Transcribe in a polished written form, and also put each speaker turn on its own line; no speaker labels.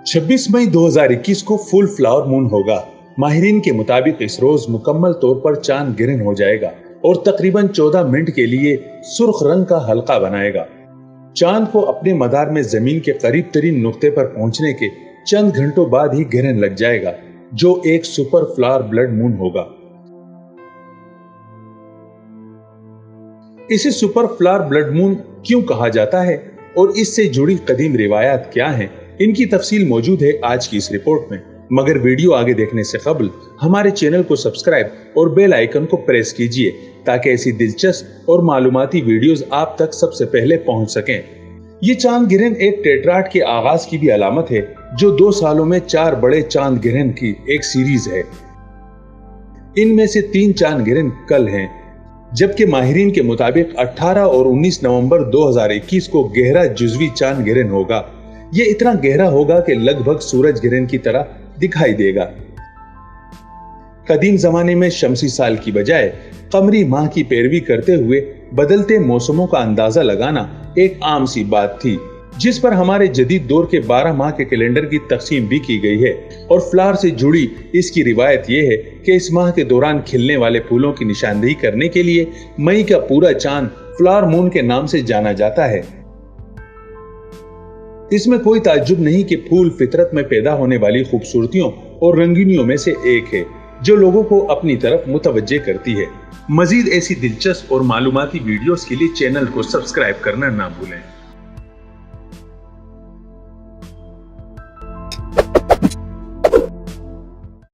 26 मई 2021 को full flower moon होगा। माहिरीन के मुताबिक इस रोज मुकम्मल तौर पर चांद गिरन हो जाएगा और तकरीबन 14 मिनट के लिए सुर्ख रंग का हल्का बनाएगा। चांद को अपने मदार में जमीन के करीब तरीन नुक्ते पर पहुंचने के चंद घंटों बाद ही गिरन लग जाएगा, जो एक सुपर फ्लावर ब्लड मून होगा। इसे सुपर फ्लावर ब्लड मून क्यों कहा जाता है और इससे जुड़ी कदीम रिवायात क्या हैं, इनकी तफसील मौजूद है आज की इस रिपोर्ट में। मगर वीडियो आगे देखने से कबल हमारे चैनल को सब्सक्राइब और बेल आइकन को प्रेस कीजिए ताकि ऐसी दिलचस्प और मालूमाती वीडियोस आप तक सबसे पहले पहुंच सकें। ये चांद गिरन एक टेट्राड के आगाज की भी अलामत है, जो 2 सालों में 4 बड़े चांद गिरन की एक सीरीज है। इनमें से 3 चांद गिरन कल हैं, जबकि माहिरीन के मुताबिक 18 और 19 नवंबर 2021 को गहरा जुज़वी चांद गिरन होगा। ये इतना गहरा होगा कि लगभग सूरज गिरन की तरह दिखाई देगा। कदीम जमाने में शमसी साल की बजाय कमरी माह की पैरवी करते हुए बदलते मौसमों का अंदाजा लगाना एक आम सी बात थी, जिस पर हमारे जदीद दौर के 12 माह के कैलेंडर की तकसीम भी की गई है। और फ्लावर से जुड़ी इसकी रिवायत यह है कि इस माह के दौरान खिलने वाले फूलों की निशानदेही करने के लिए मई का पूरा चांद फ्लावर मून के नाम से जाना जाता है। इसमें कोई ताज्जुब नहीं कि फूल फितरत में पैदा होने वाली खूबसूरतियों और रंगीनियों में से एक है, जो लोगों को अपनी तरफ मुतवज्जे करती है। मजीद ऐसी दिलचस्प और मालूमाती वीडियोस के लिए चैनल को सब्सक्राइब करना ना भूलें।